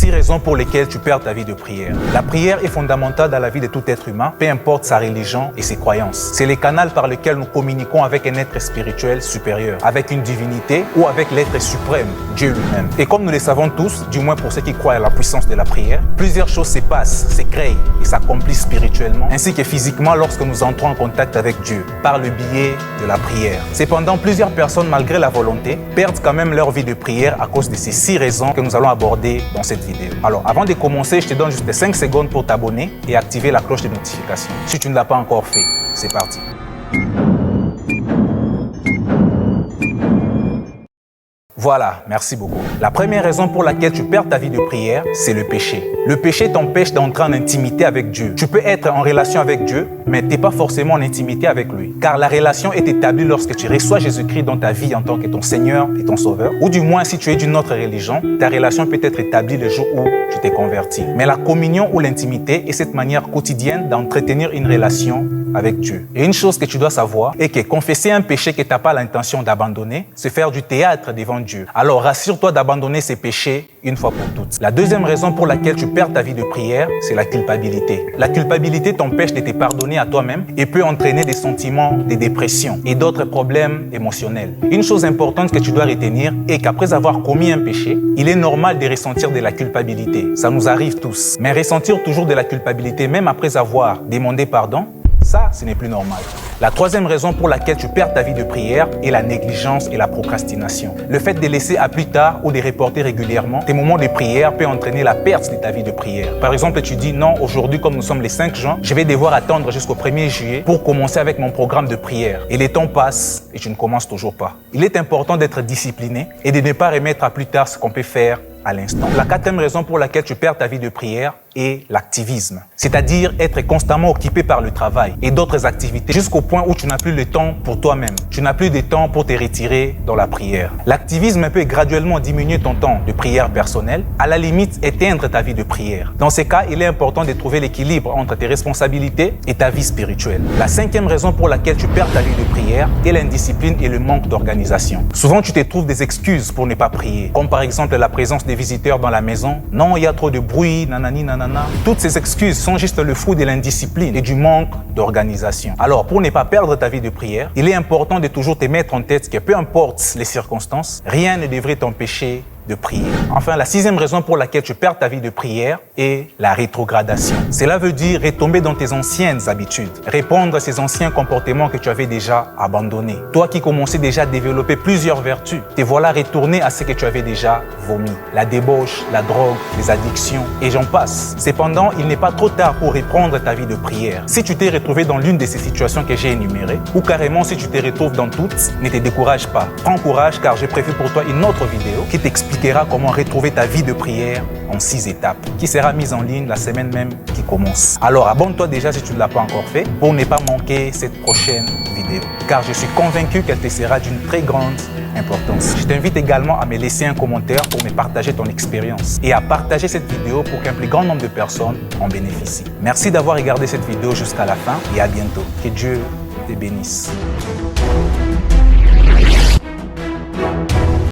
6 raisons pour lesquelles tu perds ta vie de prière. La prière est fondamentale dans la vie de tout être humain, peu importe sa religion et ses croyances. C'est le canal par lequel nous communiquons avec un être spirituel supérieur, avec une divinité ou avec l'être suprême, Dieu lui-même. Et comme nous le savons tous, du moins pour ceux qui croient à la puissance de la prière, plusieurs choses se passent, se créent et s'accomplissent spirituellement, ainsi que physiquement lorsque nous entrons en contact avec Dieu, par le biais de la prière. Cependant, plusieurs personnes, malgré la volonté, perdent quand même leur vie de prière à cause de ces 6 raisons que nous allons aborder dans cette vidéo. Alors, avant de commencer, je te donne juste 5 secondes pour t'abonner et activer la cloche de notification. Si tu ne l'as pas encore fait, c'est parti. Voilà, merci beaucoup. La première raison pour laquelle tu perds ta vie de prière, c'est le péché. Le péché t'empêche d'entrer en intimité avec Dieu. Tu peux être en relation avec Dieu, mais tu n'es pas forcément en intimité avec lui. Car la relation est établie lorsque tu reçois Jésus-Christ dans ta vie en tant que ton Seigneur et ton Sauveur. Ou du moins, si tu es d'une autre religion, ta relation peut être établie le jour où tu t'es converti. Mais la communion ou l'intimité est cette manière quotidienne d'entretenir une relation avec Dieu. Et une chose que tu dois savoir est que confesser un péché que tu n'as pas l'intention d'abandonner, c'est faire du théâtre devant Dieu. Alors rassure-toi d'abandonner ces péchés une fois pour toutes. La deuxième raison pour laquelle tu perds ta vie de prière, c'est la culpabilité. La culpabilité t'empêche de te pardonner à toi-même et peut entraîner des sentiments de dépression et d'autres problèmes émotionnels. Une chose importante que tu dois retenir est qu'après avoir commis un péché, il est normal de ressentir de la culpabilité. Ça nous arrive tous. Mais ressentir toujours de la culpabilité, même après avoir demandé pardon, ça, ce n'est plus normal. La troisième raison pour laquelle tu perds ta vie de prière est la négligence et la procrastination. Le fait de laisser à plus tard ou de reporter régulièrement tes moments de prière peut entraîner la perte de ta vie de prière. Par exemple, tu dis non, aujourd'hui, comme nous sommes les 5 juin, je vais devoir attendre jusqu'au 1er juillet pour commencer avec mon programme de prière. Et les temps passent et tu ne commences toujours pas. Il est important d'être discipliné et de ne pas remettre à plus tard ce qu'on peut faire à l'instant. La quatrième raison pour laquelle tu perds ta vie de prière est l'activisme, c'est-à-dire être constamment occupé par le travail et d'autres activités jusqu'au point où tu n'as plus le temps pour toi-même. Tu n'as plus de temps pour te retirer dans la prière. L'activisme peut graduellement diminuer ton temps de prière personnelle, à la limite éteindre ta vie de prière. Dans ces cas, il est important de trouver l'équilibre entre tes responsabilités et ta vie spirituelle. La cinquième raison pour laquelle tu perds ta vie de prière est l'indiscipline et le manque d'organisation. Souvent, tu te trouves des excuses pour ne pas prier, comme par exemple la présence des visiteurs dans la maison. Non, il y a trop de bruit, nanani, nanana. Toutes ces excuses sont juste le fruit de l'indiscipline et du manque d'organisation. Alors, pour ne pas perdre ta vie de prière, il est important de toujours te mettre en tête que peu importe les circonstances, rien ne devrait t'empêcher de prier. Enfin, la sixième raison pour laquelle tu perds ta vie de prière est la rétrogradation. Cela veut dire retomber dans tes anciennes habitudes, répondre à ces anciens comportements que tu avais déjà abandonnés. Toi qui commençais déjà à développer plusieurs vertus, te voilà retourné à ce que tu avais déjà vomi. La débauche, la drogue, les addictions et j'en passe. Cependant, il n'est pas trop tard pour reprendre ta vie de prière. Si tu t'es retrouvé dans l'une de ces situations que j'ai énumérées, ou carrément si tu te retrouves dans toutes, ne te décourage pas. Prends courage car j'ai prévu pour toi une autre vidéo qui t'explique comment retrouver ta vie de prière en 6 étapes, qui sera mise en ligne la semaine même qui commence. Alors abonne-toi déjà si tu ne l'as pas encore fait pour ne pas manquer cette prochaine vidéo, car je suis convaincu qu'elle te sera d'une très grande importance. Je t'invite également à me laisser un commentaire pour me partager ton expérience et à partager cette vidéo pour qu'un plus grand nombre de personnes en bénéficient. Merci d'avoir regardé cette vidéo jusqu'à la fin et à bientôt. Que Dieu te bénisse.